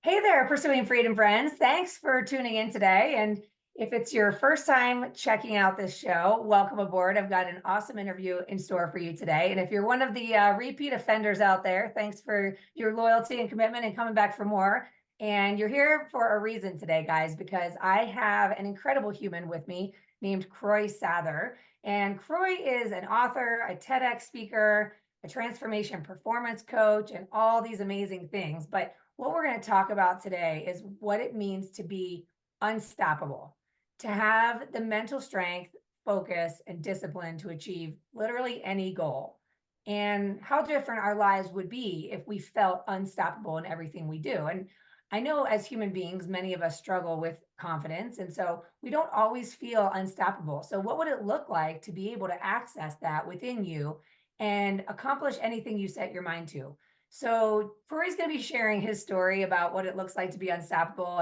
Hey there, Pursuing Freedom friends. Thanks for tuning in today. And if it's your first time checking out this show, welcome aboard. I've got an awesome interview in store for you today. And if you're one of the repeat offenders out there, thanks for your loyalty and commitment and coming back for more. And you're here for a reason today, guys, because I have an incredible human with me named Croix Sather. And Croix is an author, a TEDx speaker, a transformation performance coach, and all these amazing things. But what we're going to talk about today is what it means to be unstoppable, to have the mental strength, focus, and discipline to achieve literally any goal, and how different our lives would be if we felt unstoppable in everything we do. And I know as human beings, many of us struggle with confidence, and so we don't always feel unstoppable. So, what would it look like to be able to access that within you and accomplish anything you set your mind to? So Corey's going to be sharing his story about what it looks like to be unstoppable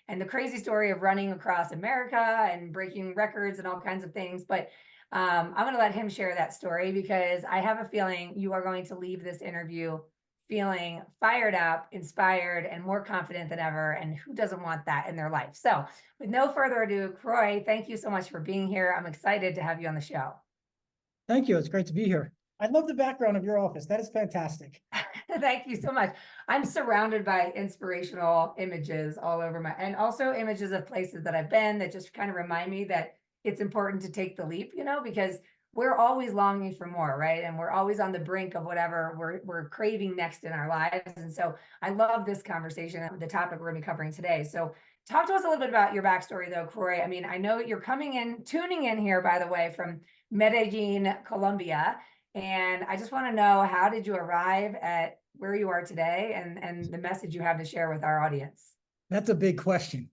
and the crazy story of running across America and breaking records and all kinds of things. But I'm going to let him share that story because I have a feeling you are going to leave this interview feeling fired up, inspired, and more confident than ever. And who doesn't want that in their life? So with no further ado, Croix, thank you so much for being here. I'm excited to have you on the show. Thank you. It's great to be here. I love the background of your office. That is fantastic. Thank you so much. I'm surrounded by inspirational images all over and also images of places that I've been that just kind of remind me that it's important to take the leap, because we're always longing for more, right? And we're always on the brink of whatever we're craving next in our lives. And so I love this conversation, the topic we're going to be covering today. So talk to us a little bit about your backstory though, Croix. I mean, I know you're tuning in here, by the way, from Medellin, Colombia. And I just want to know, how did you arrive at where you are today and the message you have to share with our audience? That's a big question.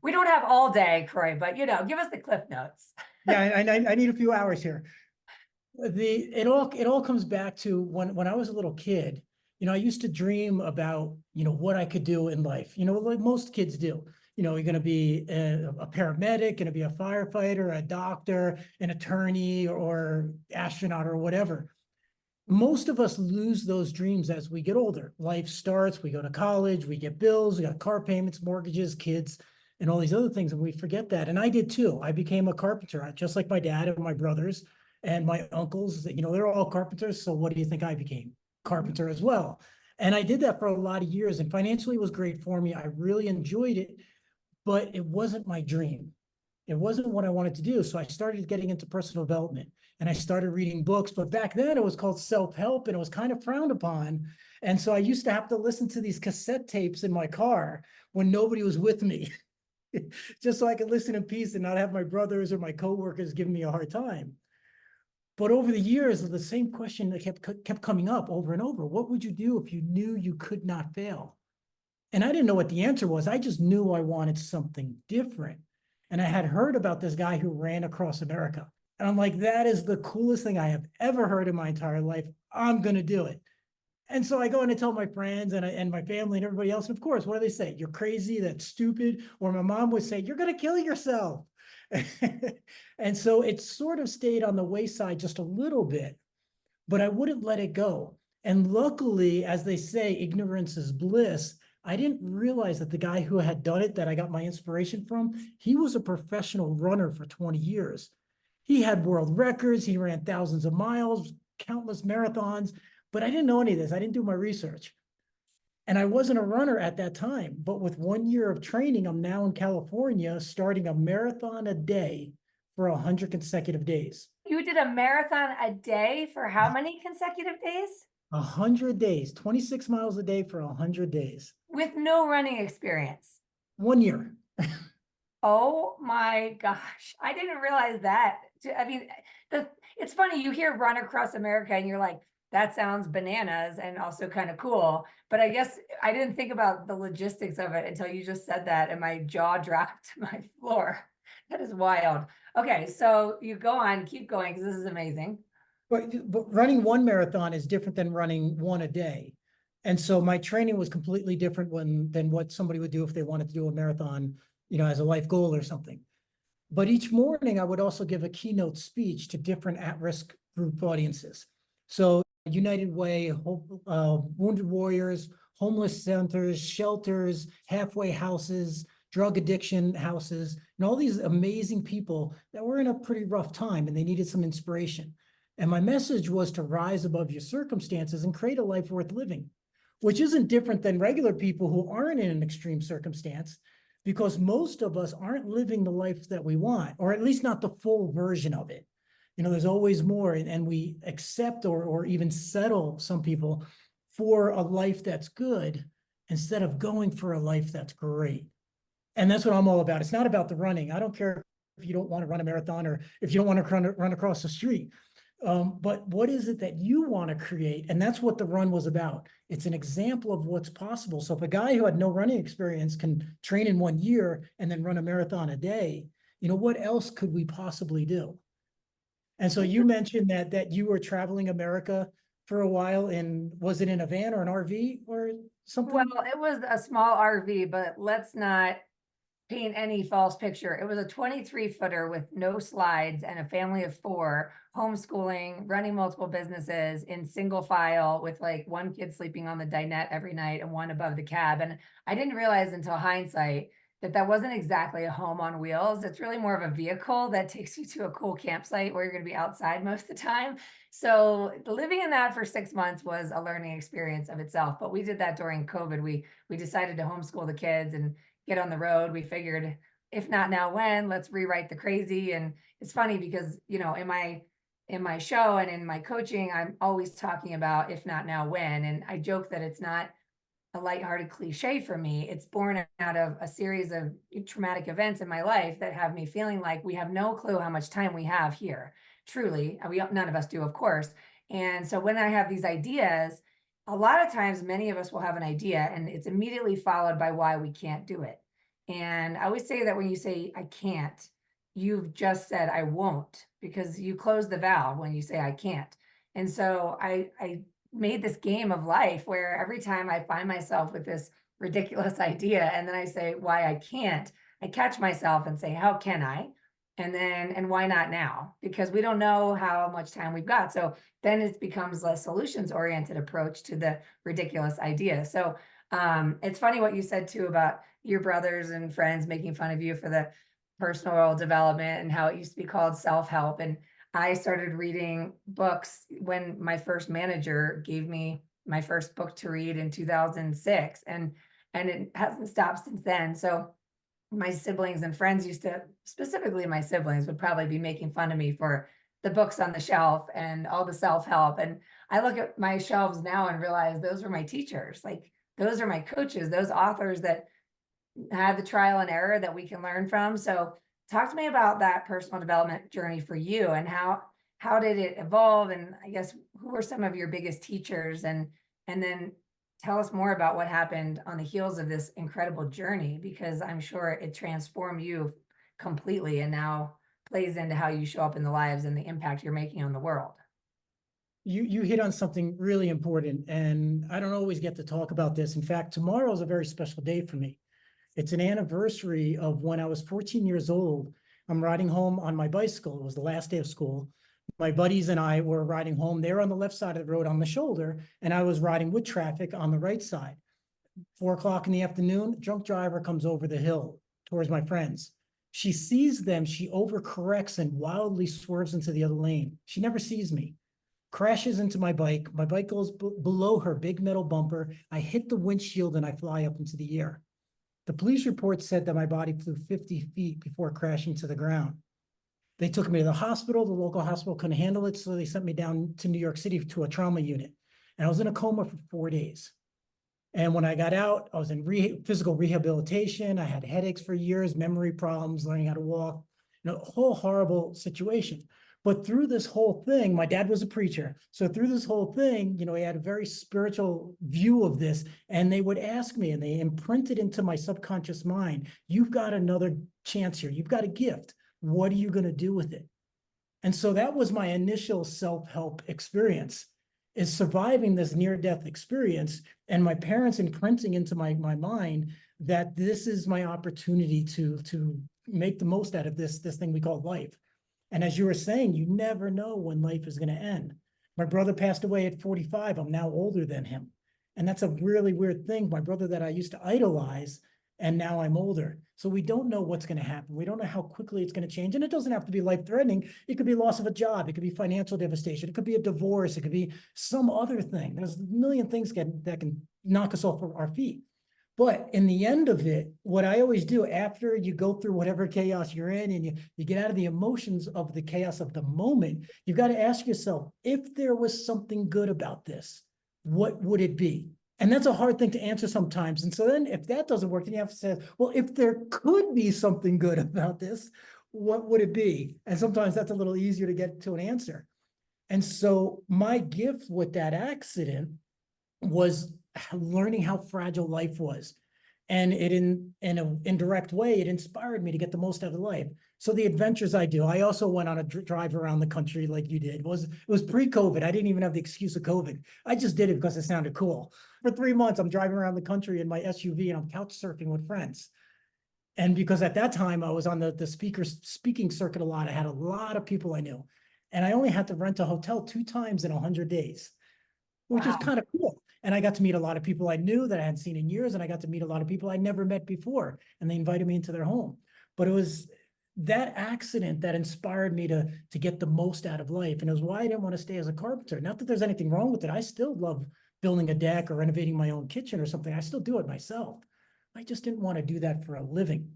We don't have all day, Croix, but give us the cliff notes. Yeah, I need a few hours here. It all comes back to when I was a little kid. I used to dream about what I could do in life. Like most kids do. You're going to be a paramedic, going to be a firefighter, a doctor, an attorney, or astronaut, or whatever. Most of us lose those dreams as we get older. Life starts, we go to college, we get bills, we got car payments, mortgages, kids, and all these other things, and we forget that. And I did too. I became a carpenter, just like my dad and my brothers and my uncles. They're all carpenters. So what do you think I became? Carpenter as well. And I did that for a lot of years, and financially it was great for me. I really enjoyed it, but it wasn't my dream. It wasn't what I wanted to do. So I started getting into personal development and I started reading books. But back then it was called self-help and it was kind of frowned upon. And so I used to have to listen to these cassette tapes in my car when nobody was with me, just so I could listen in peace and not have my brothers or my coworkers giving me a hard time. But over the years, the same question that kept coming up over and over. What would you do if you knew you could not fail? And I didn't know what the answer was. I just knew I wanted something different. And I had heard about this guy who ran across America. And I'm like, that is the coolest thing I have ever heard in my entire life. I'm going to do it. And so I go in and tell my friends and my family and everybody else. And of course, what do they say? You're crazy. That's stupid. Or my mom would say, you're going to kill yourself. And so it sort of stayed on the wayside just a little bit, but I wouldn't let it go. And luckily, as they say, ignorance is bliss. I didn't realize that the guy who had done it, that I got my inspiration from, he was a professional runner for 20 years. He had world records. He ran thousands of miles, countless marathons, but I didn't know any of this. I didn't do my research. And I wasn't a runner at that time, but with 1 year of training, I'm now in California starting a marathon a day for 100 consecutive days. You did a marathon a day for how many consecutive days? 100 days, 26 miles a day for 100 days. With no running experience. 1 year. Oh my gosh. I didn't realize that. I mean, it's funny, you hear run across America and you're like, that sounds bananas and also kind of cool. But I guess I didn't think about the logistics of it until you just said that and my jaw dropped to my floor. That is wild. Okay, so you go on, keep going because this is amazing. But running one marathon is different than running one a day. And so my training was completely different than what somebody would do if they wanted to do a marathon, as a life goal or something. But each morning I would also give a keynote speech to different at-risk group audiences. So United Way, Wounded Warriors, homeless centers, shelters, halfway houses, drug addiction houses, and all these amazing people that were in a pretty rough time and they needed some inspiration. And my message was to rise above your circumstances and create a life worth living, which isn't different than regular people who aren't in an extreme circumstance, because most of us aren't living the life that we want, or at least not the full version of it. There's always more, and we accept or even settle, some people, for a life that's good instead of going for a life that's great. And that's what I'm all about. It's not about the running. I don't care if you don't want to run a marathon or if you don't want to run across the street. But what is it that you want to create? And that's what the run was about. It's an example of what's possible. So if a guy who had no running experience can train in 1 year and then run a marathon a day, what else could we possibly do? And so you mentioned that you were traveling America for a while, and was it in a van or an RV or something? Well, it was a small RV, but let's not paint any false picture. It was a 23-footer with no slides and a family of 4, homeschooling, running multiple businesses in single file with like one kid sleeping on the dinette every night and one above the cab. And I didn't realize until hindsight that wasn't exactly a home on wheels. It's really more of a vehicle that takes you to a cool campsite where you're going to be outside most of the time. So living in that for 6 months was a learning experience of itself. But we did that during COVID. We decided to homeschool the kids and get on the road. We figured, if not now, when? Let's rewrite the crazy. And it's funny because, in my show and in my coaching, I'm always talking about if not now, when. And I joke that it's not a lighthearted cliche for me. It's born out of a series of traumatic events in my life that have me feeling like we have no clue how much time we have here. Truly, none of us do, of course. And so when I have these ideas, a lot of times, many of us will have an idea and it's immediately followed by why we can't do it. And I always say that when you say, I can't, you've just said, I won't, because you close the valve when you say, I can't. And so I made this game of life where every time I find myself with this ridiculous idea and then I say why I can't, I catch myself and say, how can I? And why not now? Because we don't know how much time we've got. So then it becomes a solutions oriented approach to the ridiculous idea. So it's funny what you said too about your brothers and friends making fun of you for the personal development and how it used to be called self-help. And I started reading books when my first manager gave me my first book to read in 2006, and it hasn't stopped since then. So my siblings and friends specifically my siblings would probably be making fun of me for the books on the shelf and all the self-help. And I look at my shelves now and realize those were my teachers. Like, those are my coaches, those authors that had the trial and error that we can learn from. So talk to me about that personal development journey for you, and how did it evolve? And I guess, who were some of your biggest teachers? And then tell us more about what happened on the heels of this incredible journey, because I'm sure it transformed you completely and now plays into how you show up in the lives and the impact you're making on the world. You hit on something really important, and I don't always get to talk about this. In fact, tomorrow is a very special day for me. It's an anniversary of when I was 14 years old. I'm riding home on my bicycle. It was the last day of school. My buddies and I were riding home. They were on the left side of the road on the shoulder, and I was riding with traffic on the right side. 4 o'clock in the afternoon, drunk driver comes over the hill towards my friends. She sees them. She overcorrects and wildly swerves into the other lane. She never sees me. Crashes into my bike. My bike goes below her big metal bumper. I hit the windshield and I fly up into the air. The police report said that my body flew 50 feet before crashing to the ground. They took me to the hospital. The local hospital couldn't handle it, so they sent me down to New York City to a trauma unit. And I was in a coma for 4 days. And when I got out, I was in physical rehabilitation. I had headaches for years, memory problems, learning how to walk, a whole horrible situation. But through this whole thing, my dad was a preacher. So through this whole thing, he had a very spiritual view of this. And they would ask me, and they imprinted into my subconscious mind, you've got another chance here. You've got a gift. What are you going to do with it? And so that was my initial self-help experience, is surviving this near-death experience, and my parents imprinting into my mind that this is my opportunity to make the most out of this thing we call life. And as you were saying, you never know when life is going to end. My brother passed away at 45. I'm now older than him. And that's a really weird thing. My brother that I used to idolize, and now I'm older. So we don't know what's going to happen. We don't know how quickly it's going to change. And it doesn't have to be life-threatening. It could be loss of a job. It could be financial devastation. It could be a divorce. It could be some other thing. There's a million things that can knock us off our feet. But in the end of it, what I always do after you go through whatever chaos you're in and you get out of the emotions of the chaos of the moment, you've got to ask yourself, if there was something good about this, what would it be? And that's a hard thing to answer sometimes. And so then if that doesn't work, then you have to say, well, if there could be something good about this, what would it be? And sometimes that's a little easier to get to an answer. And so my gift with that accident was learning how fragile life was. And it in an indirect way, it inspired me to get the most out of life. So the adventures I do, I also went on a drive around the country like you did. It was pre-COVID. I didn't even have the excuse of COVID. I just did it because it sounded cool. For 3 months, I'm driving around the country in my SUV and I'm couch surfing with friends. And because at that time I was on the speaking circuit a lot, I had a lot of people I knew. And I only had to rent a hotel 2 times in 100 days, which is Wow. kind of cool. And I got to meet a lot of people I knew that I hadn't seen in years. And I got to meet a lot of people I never met before. And they invited me into their home. But it was that accident that inspired me to get the most out of life. And it was why I didn't want to stay as a carpenter. Not that there's anything wrong with it. I still love building a deck or renovating my own kitchen or something. I still do it myself. I just didn't want to do that for a living.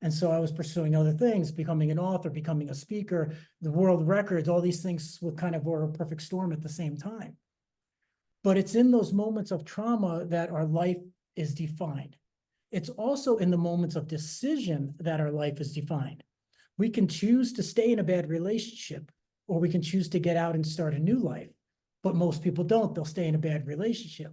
And so I was pursuing other things, becoming an author, becoming a speaker, the world records, all these things were a perfect storm at the same time. But it's in those moments of trauma that our life is defined. It's also in the moments of decision that our life is defined. We can choose to stay in a bad relationship, or we can choose to get out and start a new life. But most people don't. They'll stay in a bad relationship.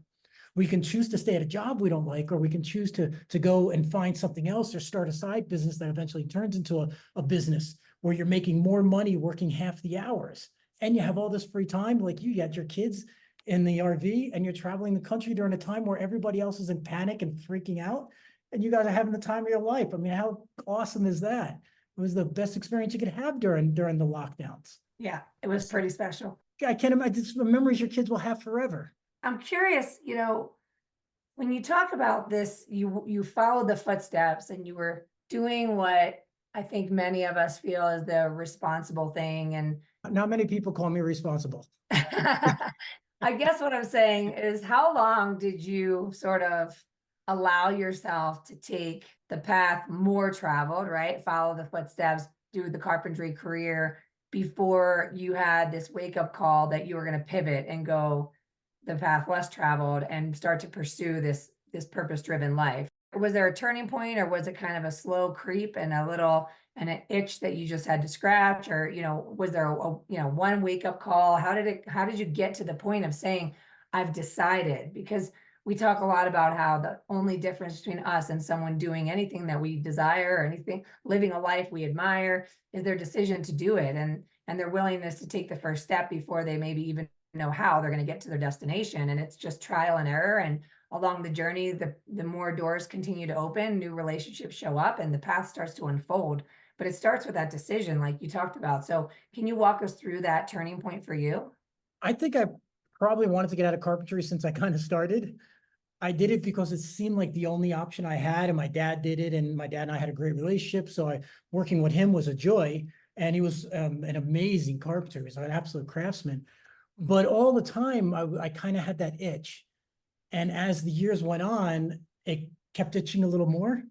We can choose to stay at a job we don't like, or we can choose to go and find something else or start a side business that eventually turns into a business where you're making more money working half the hours. And you have all this free time, like you got your kids in the RV and you're traveling the country during a time where everybody else is in panic and freaking out. And you guys are having the time of your life. I mean, how awesome is that? It was the best experience you could have during the lockdowns. Yeah, it was pretty special. I can't imagine. It's the memories your kids will have forever. I'm curious, when you talk about this, you followed the footsteps and you were doing what I think many of us feel is the responsible thing. And Not many people call me responsible. I guess what I'm saying is, how long did you sort of allow yourself to take the path more traveled, right? Follow the footsteps, do the carpentry career before you had this wake up call that you were going to pivot and go the path less traveled and start to pursue this purpose driven life? Was there a turning point, or was it kind of a slow creep and an itch that you just had to scratch? Or, was there one wake up call? How did you get to the point of saying, I've decided? Because we talk a lot about how the only difference between us and someone doing anything that we desire or anything, living a life we admire, is their decision to do it and their willingness to take the first step before they maybe even know how they're going to get to their destination. And it's just trial and error. And along the journey, the more doors continue to open, new relationships show up, and the path starts to unfold. But it starts with that decision, like you talked about. So can you walk us through that turning point for you? I think I probably wanted to get out of carpentry since I kind of started. I did it because it seemed like the only option I had, and my dad did it, and my dad and I had a great relationship. So working with him was a joy, and he was an amazing carpenter. He was an absolute craftsman. But all the time, I kind of had that itch. And as the years went on, it kept itching a little more.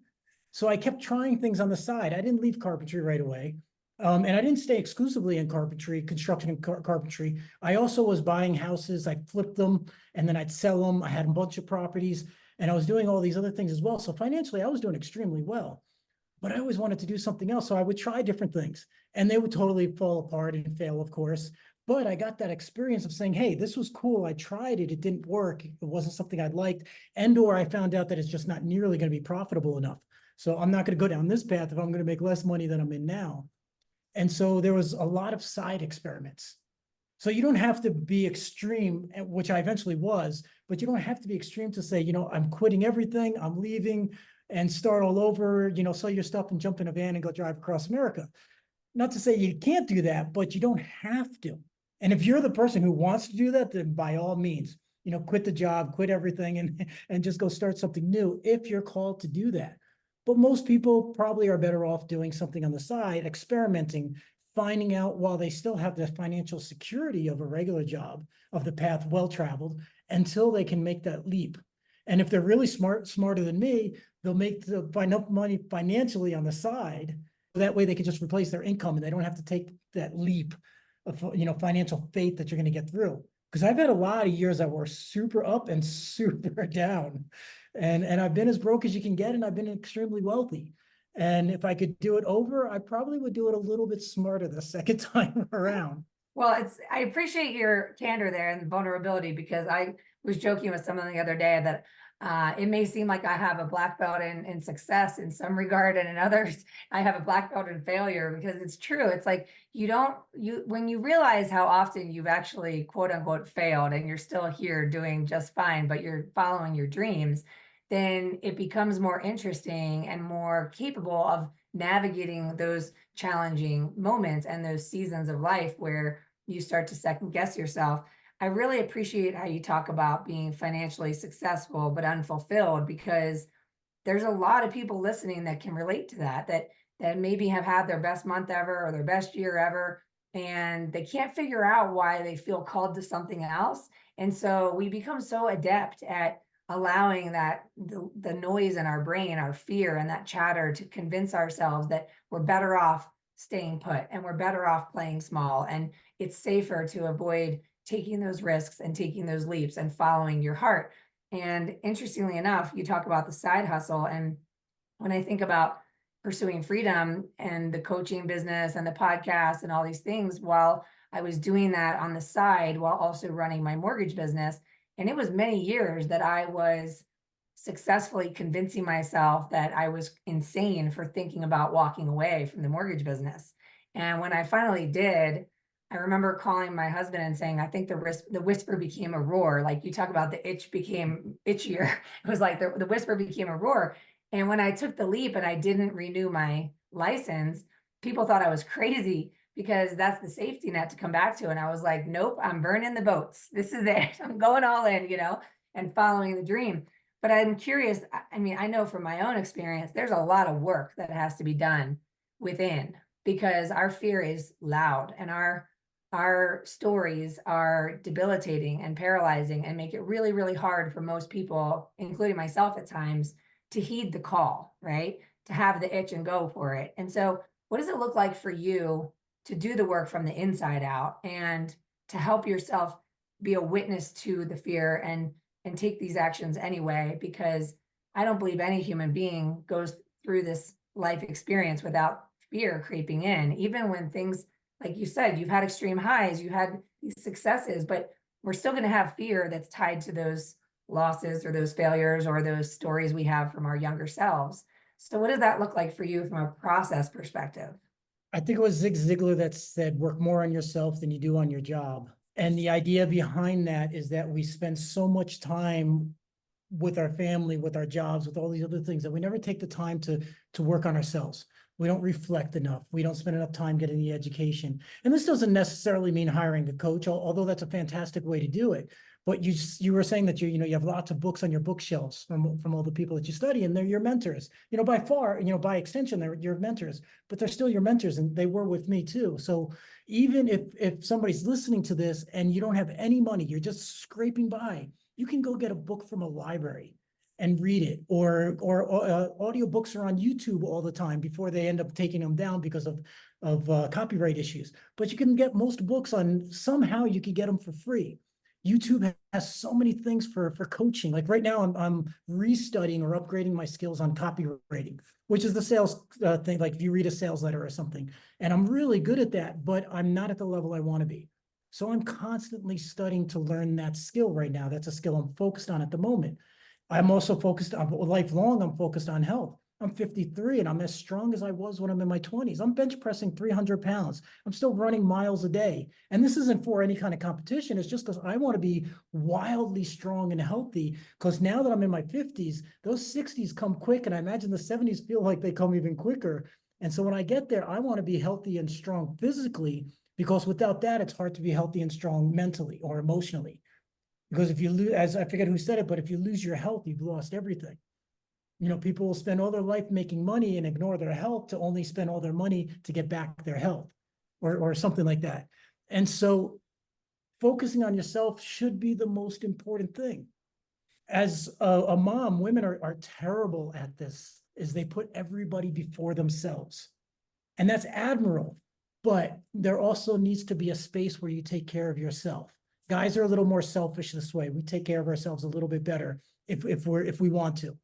So I kept trying things on the side. I didn't leave carpentry right away. And I didn't stay exclusively in carpentry, construction and carpentry. I also was buying houses. I flipped them and then I'd sell them. I had a bunch of properties and I was doing all these other things as well. So financially, I was doing extremely well. But I always wanted to do something else. So I would try different things and they would totally fall apart and fail, of course. But I got that experience of saying, hey, this was cool. I tried it. It didn't work. It wasn't something I'd liked. Or I found out that it's just not nearly going to be profitable enough. So I'm not going to go down this path if I'm going to make less money than I'm in now. And so there was a lot of side experiments. So you don't have to be extreme, which I eventually was, but you don't have to be extreme to say, I'm quitting everything. I'm leaving and start all over, sell your stuff and jump in a van and go drive across America. Not to say you can't do that, but you don't have to. And if you're the person who wants to do that, then by all means. quit the job, quit everything and just go start something new if you're called to do that. But most people probably are better off doing something on the side, experimenting, finding out while they still have the financial security of a regular job, of the path well-traveled, until they can make that leap. And if they're really smarter than me, they'll make enough money financially on the side. That way they can just replace their income and they don't have to take that leap of, financial faith that you're going to get through. Because I've had a lot of years that were super up and super down. And I've been as broke as you can get, and I've been extremely wealthy. And if I could do it over, I probably would do it a little bit smarter the second time around. Well, I appreciate your candor there and vulnerability, because I was joking with someone the other day that it may seem like I have a black belt in success in some regard, and in others, I have a black belt in failure, because it's true. It's like when you realize how often you've actually quote unquote failed and you're still here doing just fine, but you're following your dreams, then it becomes more interesting and more capable of navigating those challenging moments and those seasons of life where you start to second guess yourself. I really appreciate how you talk about being financially successful but unfulfilled, because there's a lot of people listening that can relate to that maybe have had their best month ever or their best year ever, and they can't figure out why they feel called to something else. And so we become so adept at allowing that the noise in our brain, our fear and that chatter, to convince ourselves that we're better off staying put and we're better off playing small, and it's safer to avoid taking those risks and taking those leaps and following your heart. And interestingly enough, you talk about the side hustle, and when I think about pursuing freedom and the coaching business and the podcast and all these things, while I was doing that on the side while also running my mortgage business, and it was many years that I was successfully convincing myself that I was insane for thinking about walking away from the mortgage business. And when I finally did, I remember calling my husband and saying, I think the whisper became a roar. Like you talk about, the itch became itchier. It was like the whisper became a roar. And when I took the leap and I didn't renew my license, people thought I was crazy, because that's the safety net to come back to. And I was like, nope, I'm burning the boats. This is it. I'm going all in, and following the dream. But I'm curious. I mean, I know from my own experience, there's a lot of work that has to be done within, because our fear is loud, and our stories are debilitating and paralyzing, and make it really, really hard for most people, including myself at times, to heed the call, right? To have the itch and go for it. And so what does it look like for you to do the work from the inside out, and to help yourself be a witness to the fear and take these actions anyway? Because I don't believe any human being goes through this life experience without fear creeping in, even when things, like you said, you've had extreme highs, you had these successes, but we're still going to have fear that's tied to those losses or those failures or those stories we have from our younger selves. So what does that look like for you from a process perspective? I think it was Zig Ziglar that said, work more on yourself than you do on your job. And the idea behind that is that we spend so much time with our family, with our jobs, with all these other things, that we never take the time to work on ourselves. We don't reflect enough. We don't spend enough time getting the education. And this doesn't necessarily mean hiring a coach, although that's a fantastic way to do it. But you were saying that you have lots of books on your bookshelves from all the people that you study, and they're your mentors. By far, by extension, they're your mentors, but they're still your mentors, and they were with me too. So even if somebody's listening to this and you don't have any money, you're just scraping by, you can go get a book from a library and read it, or audiobooks are on YouTube all the time before they end up taking them down because of copyright issues. But you can get most books somehow you can get them for free. YouTube has so many things for coaching. Like right now, I'm restudying or upgrading my skills on copywriting, which is the sales thing. Like if you read a sales letter or something, and I'm really good at that, but I'm not at the level I want to be. So I'm constantly studying to learn that skill right now. That's a skill I'm focused on at the moment. I'm also focused on lifelong. I'm focused on health. I'm 53 and I'm as strong as I was when I'm in my 20s. I'm bench pressing 300 pounds. I'm still running miles a day. And this isn't for any kind of competition. It's just because I want to be wildly strong and healthy, because now that I'm in my 50s, those 60s come quick. And I imagine the 70s feel like they come even quicker. And so when I get there, I want to be healthy and strong physically, because without that, it's hard to be healthy and strong mentally or emotionally. Because if you lose, as I forget who said it, but if you lose your health, you've lost everything. People will spend all their life making money and ignore their health to only spend all their money to get back their health or something like that. And so focusing on yourself should be the most important thing. As a mom, women are terrible at this, is they put everybody before themselves. And that's admirable, but there also needs to be a space where you take care of yourself. Guys are a little more selfish this way. We take care of ourselves a little bit better if we want to.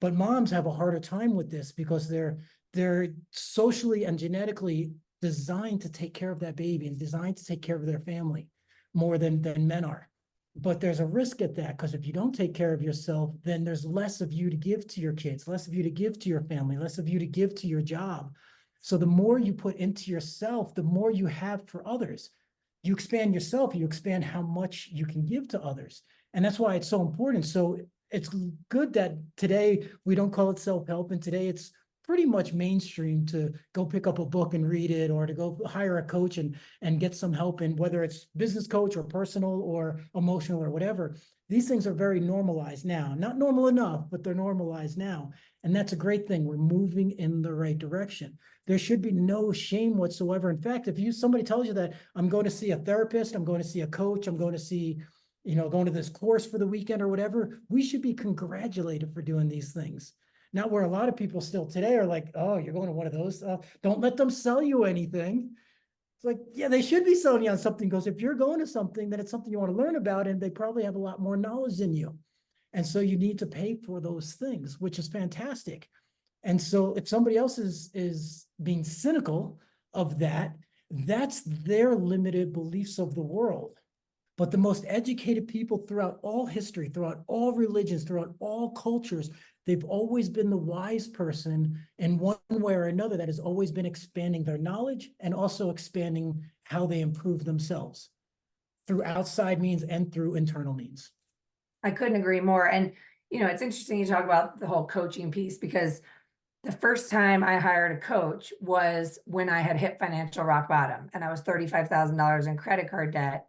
But moms have a harder time with this because they're socially and genetically designed to take care of that baby and designed to take care of their family more than men are. But there's a risk at that, because if you don't take care of yourself, then there's less of you to give to your kids, less of you to give to your family, less of you to give to your job. So the more you put into yourself, the more you have for others. You expand yourself, you expand how much you can give to others. And that's why it's so important. So it's good that today we don't call it self-help, and today it's pretty much mainstream to go pick up a book and read it, or to go hire a coach and get some help in, whether it's business coach or personal or emotional or whatever. These things are very normalized now. Not normal enough, but they're normalized now. And that's a great thing. We're moving in the right direction. There should be no shame whatsoever. In fact, if somebody tells you that I'm going to see a therapist, I'm going to see a coach, I'm going to see, going to this course for the weekend or whatever, we should be congratulated for doing these things. Not where a lot of people still today are like, oh, you're going to one of those. Don't let them sell you anything. It's like, yeah, they should be selling you on something, because if you're going to something, then it's something you want to learn about, and they probably have a lot more knowledge than you. And so you need to pay for those things, which is fantastic. And so if somebody else is being cynical of that, that's their limited beliefs of the world. But the most educated people throughout all history, throughout all religions, throughout all cultures, they've always been the wise person in one way or another that has always been expanding their knowledge and also expanding how they improve themselves through outside means and through internal means. I couldn't agree more. And, it's interesting you talk about the whole coaching piece, because the first time I hired a coach was when I had hit financial rock bottom and I was $35,000 in credit card debt,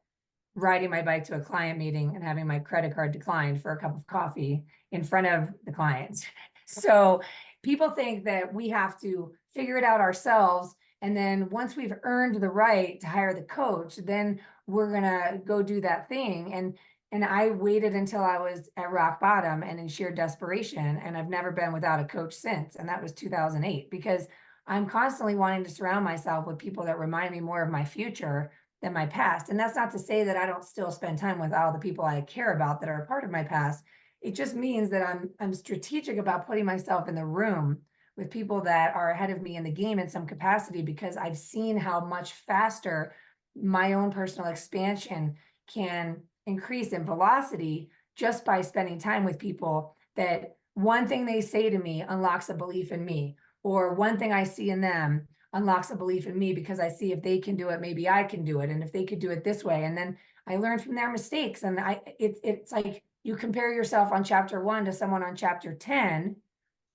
riding my bike to a client meeting and having my credit card declined for a cup of coffee in front of the clients. So people think that we have to figure it out ourselves. And then once we've earned the right to hire the coach, then we're going to go do that thing. And I waited until I was at rock bottom and in sheer desperation. And I've never been without a coach since. And that was 2008, because I'm constantly wanting to surround myself with people that remind me more of my future than my past. And that's not to say that I don't still spend time with all the people I care about that are a part of my past. It just means that I'm strategic about putting myself in the room with people that are ahead of me in the game in some capacity, because I've seen how much faster my own personal expansion can increase in velocity just by spending time with people that one thing they say to me unlocks a belief in me, or one thing I see in them unlocks a belief in me, because I see if they can do it, maybe I can do it. And if they could do it this way, and then I learn from their mistakes. And it's like you compare yourself on chapter 1 to someone on chapter 10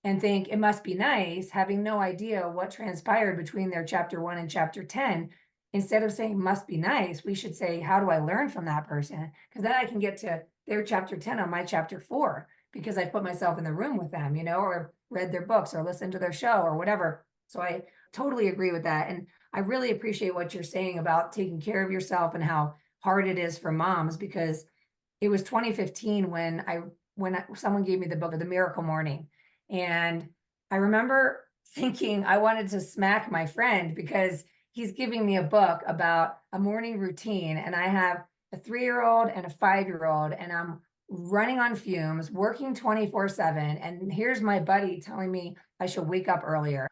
and think it must be nice, having no idea what transpired between their chapter 1 and chapter 10. Instead of saying must be nice, we should say, how do I learn from that person? Because then I can get to their chapter 10 on my chapter 4, because I put myself in the room with them, or read their books or listened to their show or whatever. So I totally agree with that. And I really appreciate what you're saying about taking care of yourself and how hard it is for moms, because it was 2015 when someone gave me the book of The Miracle Morning. And I remember thinking I wanted to smack my friend, because he's giving me a book about a morning routine. And I have a 3-year-old and a 5-year-old, and I'm running on fumes, working 24/7. And here's my buddy telling me I should wake up earlier.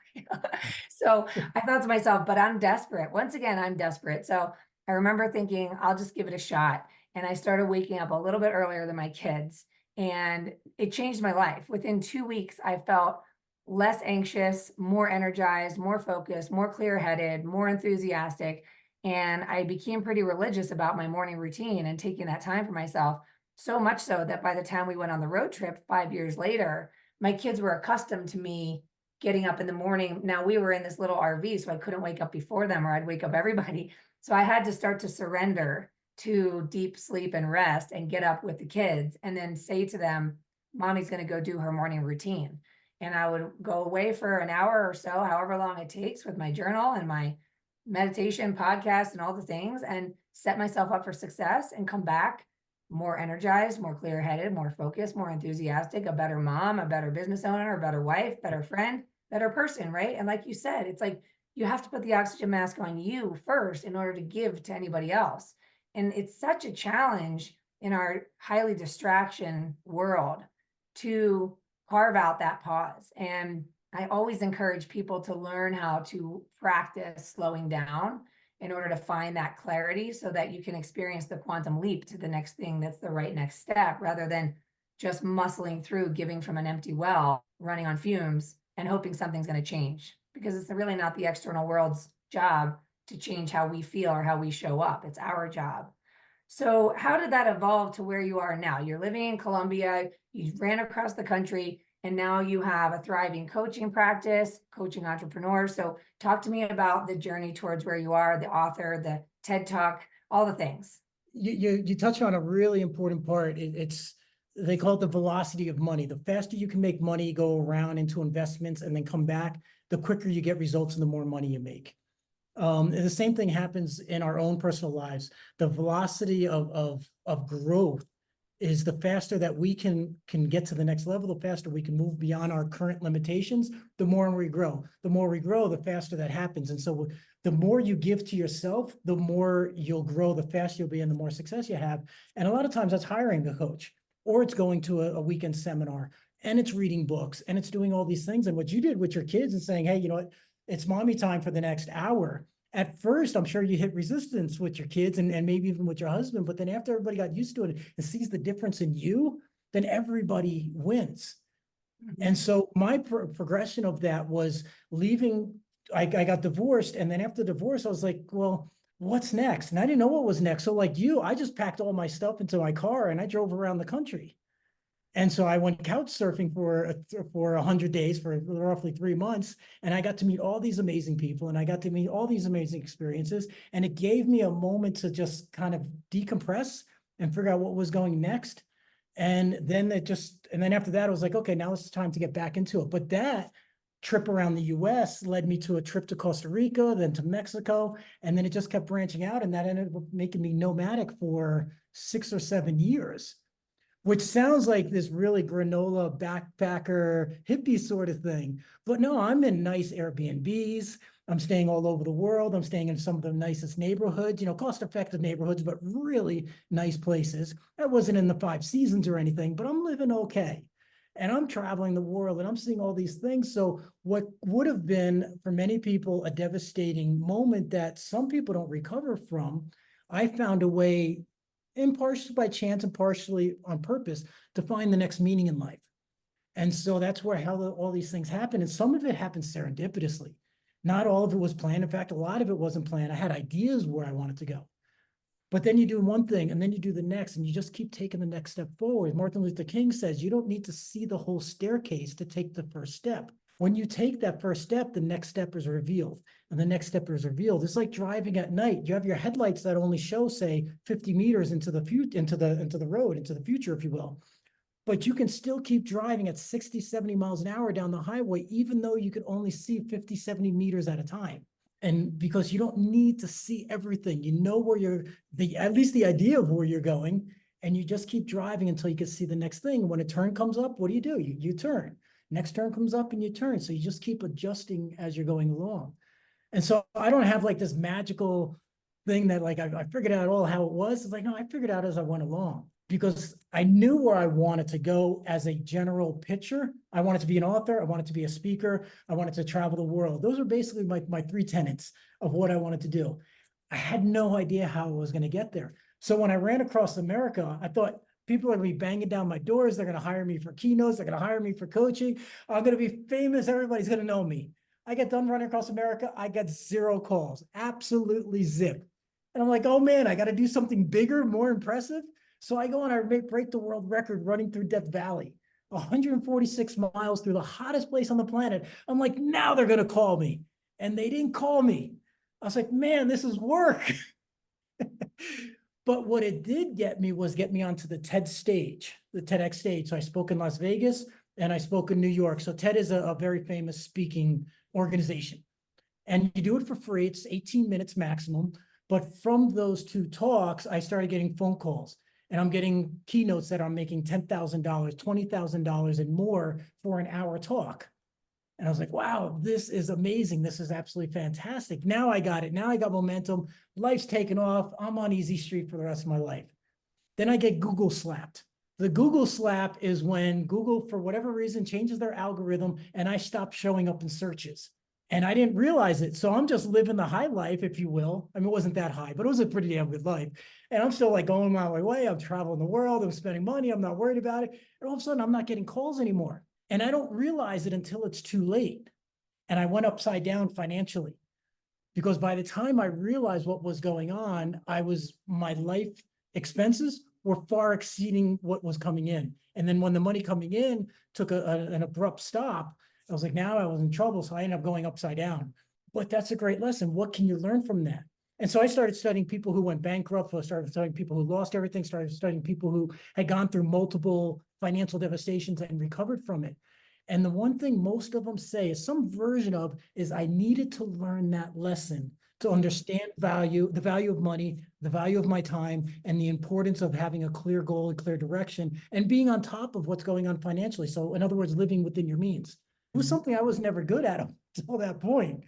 So I thought to myself, but I'm desperate. Once again, I'm desperate. So I remember thinking, I'll just give it a shot. And I started waking up a little bit earlier than my kids. And it changed my life. Within 2 weeks, I felt less anxious, more energized, more focused, more clear-headed, more enthusiastic. And I became pretty religious about my morning routine and taking that time for myself. So much so that by the time we went on the road trip 5 years later, my kids were accustomed to me getting up in the morning. Now we were in this little RV, so I couldn't wake up before them, or I'd wake up everybody. So I had to start to surrender to deep sleep and rest and get up with the kids and then say to them, mommy's going to go do her morning routine. And I would go away for an hour or so, however long it takes, with my journal and my meditation podcast and all the things, and set myself up for success and come back more energized, more clear headed, more focused, more enthusiastic, a better mom, a better business owner, a better wife, better friend, better person. Right. And like you said, it's like you have to put the oxygen mask on you first in order to give to anybody else. And it's such a challenge in our highly distraction world to carve out that pause. And I always encourage people to learn how to practice slowing down in order to find that clarity so that you can experience the quantum leap to the next thing that's the right next step, rather than just muscling through, giving from an empty well, running on fumes and hoping something's going to change, because it's really not the external world's job to change how we feel or how we show up. It's our job. So how did that evolve to where you are now? You're living in Colombia, you ran across the country, and now you have a thriving coaching practice, coaching entrepreneurs. So talk to me about the journey towards where you are, the author, the TED Talk, all the things. You touch on a really important part. They call it the velocity of money. The faster you can make money go around into investments and then come back, the quicker you get results and the more money you make. And the same thing happens in our own personal lives. The velocity of growth is the faster that we can get to the next level, the faster we can move beyond our current limitations, the more we grow. The more we grow, the faster that happens. And so the more you give to yourself, the more you'll grow, the faster you'll be, and the more success you have. And a lot of times that's hiring a coach, or it's going to a weekend seminar, and it's reading books, and it's doing all these things. And what you did with your kids and saying, hey, you know what, it's mommy time for the next hour. At first, I'm sure you hit resistance with your kids and maybe even with your husband, but then after everybody got used to it and sees the difference in you, then everybody wins. And so my progression of that was leaving. I got divorced, and then after divorce, I was like, well, what's next? And I didn't know what was next. So like you, I just packed all my stuff into my car and I drove around the country. And so I went couch surfing for 100 days, for roughly 3 months. And I got to meet all these amazing people, and I got to meet all these amazing experiences. And it gave me a moment to just kind of decompress and figure out what was going next. And then after that, I was like, okay, now it's time to get back into it. But that trip around the US led me to a trip to Costa Rica, then to Mexico. And then it just kept branching out. And that ended up making me nomadic for 6 or 7 years. Which sounds like this really granola backpacker hippie sort of thing. But no, I'm in nice Airbnbs. I'm staying all over the world. I'm staying in some of the nicest neighborhoods, cost-effective neighborhoods, but really nice places. I wasn't in the 5 seasons or anything, but I'm living okay. And I'm traveling the world and I'm seeing all these things. So what would have been for many people a devastating moment that some people don't recover from, I found a way, and partially by chance and partially on purpose, to find the next meaning in life. And so that's how all these things happen. And some of it happened serendipitously. Not all of it was planned. In fact, a lot of it wasn't planned. I had ideas where I wanted to go. But then you do one thing and then you do the next, and you just keep taking the next step forward. Martin Luther King says, you don't need to see the whole staircase to take the first step. When you take that first step, the next step is revealed. And the next step is revealed. It's like driving at night. You have your headlights that only show, say, 50 meters into the road, into the future, if you will. But you can still keep driving at 60, 70 miles an hour down the highway, even though you could only see 50, 70 meters at a time. And because you don't need to see everything, you know where at least the idea of where you're going, and you just keep driving until you can see the next thing. When a turn comes up, what do? You turn. Next turn comes up and you turn. So you just keep adjusting as you're going along. And so I don't have like this magical thing that like I figured out all how it was. It's like, no, I figured out as I went along, because I knew where I wanted to go as a general picture. I wanted to be an author. I wanted to be a speaker. I wanted to travel the world. Those are basically my 3 tenets of what I wanted to do. I had no idea how I was going to get there. So when I ran across America, I thought people are going to be banging down my doors. They're going to hire me for keynotes. They're going to hire me for coaching. I'm going to be famous. Everybody's going to know me. I get done running across America. I got 0 calls, absolutely zip. And I'm like, oh man, I got to do something bigger, more impressive. So I go and I break the world record running through Death Valley, 146 miles through the hottest place on the planet. I'm like, now they're going to call me. And they didn't call me. I was like, man, this is work. But what it did get me was get me onto the TED stage, the TEDx stage. So I spoke in Las Vegas and I spoke in New York. So TED is a very famous speaking organization. And you do it for free. It's 18 minutes maximum. But from those two talks, I started getting phone calls. And I'm getting keynotes that are making $10,000, $20,000 and more for an hour talk. And I was like, wow, this is amazing. This is absolutely fantastic. Now I got it. Now I got momentum. Life's taken off. I'm on easy street for the rest of my life. Then I get Google slapped. The Google slap is when Google, for whatever reason, changes their algorithm and I stop showing up in searches. And I didn't realize it. So I'm just living the high life, if you will. I mean, it wasn't that high, but it was a pretty damn good life. And I'm still like going my way. I'm traveling the world. I'm spending money. I'm not worried about it. And all of a sudden, I'm not getting calls anymore. And I don't realize it until it's too late. And I went upside down financially because by the time I realized what was going on, my life expenses were far exceeding what was coming in. And then when the money coming in took an abrupt stop, I was like, now I was in trouble. So I ended up going upside down. But that's a great lesson. What can you learn from that? And so I started studying people who went bankrupt. I started studying people who lost everything, started studying people who had gone through multiple financial devastations and recovered from it. And the one thing most of them say is some version of is I needed to learn that lesson to understand the value of money, the value of my time, and the importance of having a clear goal and clear direction and being on top of what's going on financially. So in other words, living within your means. It was something I was never good at until that point.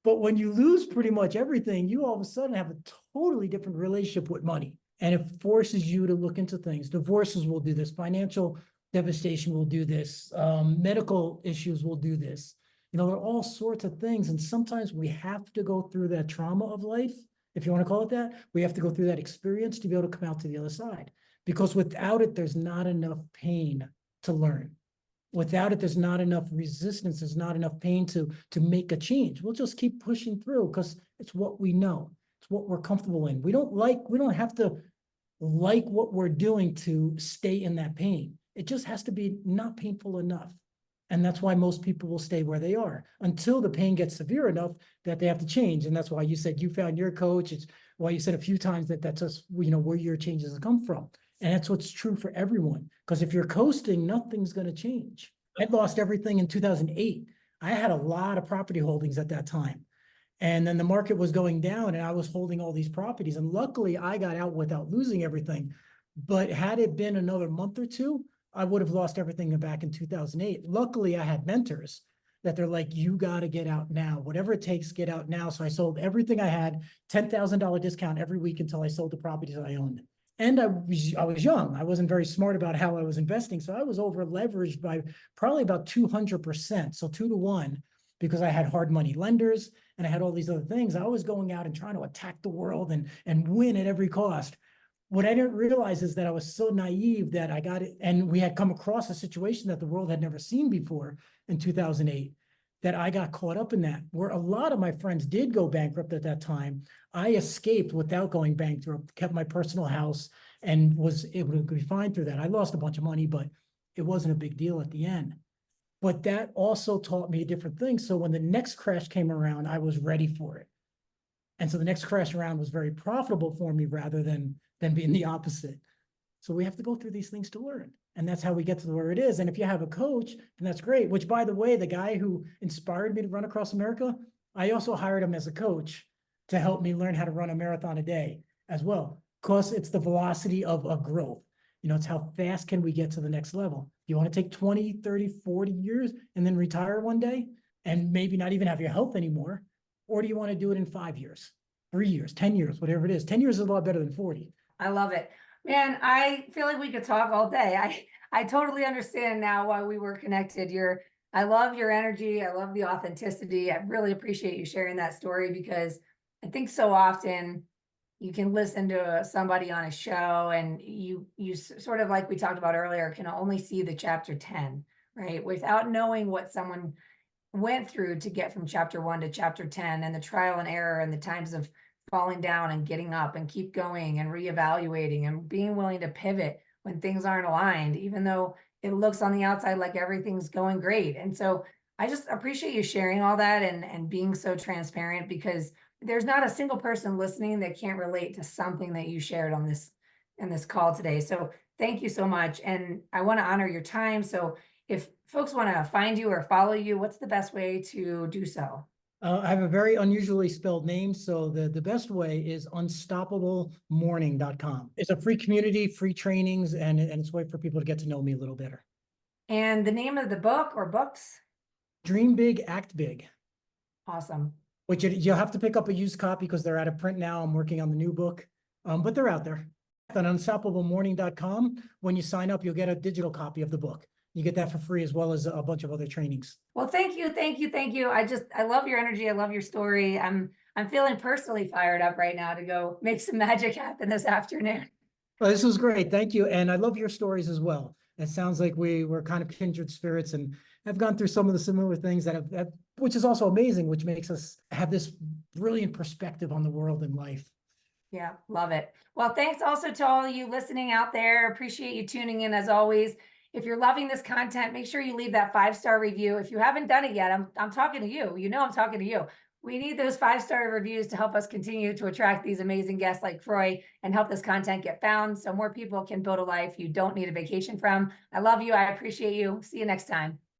But when you lose pretty much everything, you all of a sudden have a totally different relationship with money. And it forces you to look into things. Divorces will do this. Financial devastation will do this. Medical issues will do this. You know, there are all sorts of things. And sometimes we have to go through that trauma of life, if you want to call it that. We have to go through that experience to be able to come out to the other side. Because without it, there's not enough pain to learn. Without it, there's not enough resistance. There's not enough pain to make a change. We'll just keep pushing through because it's what we know. It's what we're comfortable in. We don't have to like what we're doing to stay in that pain. It just has to be not painful enough. And that's why most people will stay where they are until the pain gets severe enough that they have to change. And that's why you said you found your coach. It's why you said a few times that that's just, you know, where your changes have come from. And that's what's true for everyone. Because if you're coasting, nothing's going to change. I lost everything in 2008. I had a lot of property holdings at that time. And then the market was going down and I was holding all these properties. And luckily I got out without losing everything. But had it been another month or two, I would have lost everything back in 2008. Luckily I had mentors that they're like, you got to get out now. Whatever it takes, get out now. So I sold everything I had, $10,000 discount every week until I sold the properties I owned. And I was young. I wasn't very smart about how I was investing. So I was over leveraged by probably about 200%. So 2 to 1, because I had hard money lenders and I had all these other things. I was going out and trying to attack the world and win at every cost. What I didn't realize is that I was so naive that I got it. And we had come across a situation that the world had never seen before in 2008. That I got caught up in that, where a lot of my friends did go bankrupt at that time. I escaped without going bankrupt, kept my personal house, and was able to be fine through that. I lost a bunch of money, but it wasn't a big deal at the end. But that also taught me a different thing. So when the next crash came around, I was ready for it. And so the next crash around was very profitable for me rather than being the opposite. So we have to go through these things to learn. And that's how we get to where it is. And if you have a coach, then that's great. Which, by the way, the guy who inspired me to run across America, I also hired him as a coach to help me learn how to run a marathon a day as well. Because it's the velocity of growth. You know, it's how fast can we get to the next level. You want to take 20, 30, 40 years and then retire one day and maybe not even have your health anymore? Or do you want to do it in 5 years, 3 years, 10 years, whatever it is? 10 years is a lot better than 40. I love it. Man, I feel like we could talk all day. I totally understand now why we were connected. I love your energy. I love the authenticity. I really appreciate you sharing that story because I think so often you can listen to somebody on a show and you sort of like we talked about earlier, can only see the chapter 10, right? Without knowing what someone went through to get from chapter 1 to chapter 10 and the trial and error and the times of falling down and getting up and keep going and reevaluating and being willing to pivot when things aren't aligned, even though it looks on the outside like everything's going great. And so I just appreciate you sharing all that and being so transparent because there's not a single person listening that can't relate to something that you shared on this in this call today. So thank you so much. And I want to honor your time. So if folks want to find you or follow you, what's the best way to do so? I have a very unusually spelled name, so the best way is unstoppablemorning.com. It's a free community, free trainings, and it's a way for people to get to know me a little better. And the name of the book or books? Dream big, act big. Awesome. Which you'll have to pick up a used copy because they're out of print now. I'm working on the new book, but they're out there. On unstoppablemorning.com, when you sign up, you'll get a digital copy of the book. You get that for free as well as a bunch of other trainings. Well, thank you, thank you, thank you. I love your energy. I love your story. I'm feeling personally fired up right now to go make some magic happen this afternoon. Well, this was great. Thank you. And I love your stories as well. It sounds like we were kind of kindred spirits and have gone through some of the similar things that have, which is also amazing, which makes us have this brilliant perspective on the world and life. Yeah, love it. Well, thanks also to all of you listening out there. Appreciate you tuning in as always. If you're loving this content, make sure you leave that 5-star review. If you haven't done it yet, I'm talking to you. You know I'm talking to you. We need those 5-star reviews to help us continue to attract these amazing guests like Croix and help this content get found so more people can build a life you don't need a vacation from. I love you. I appreciate you. See you next time.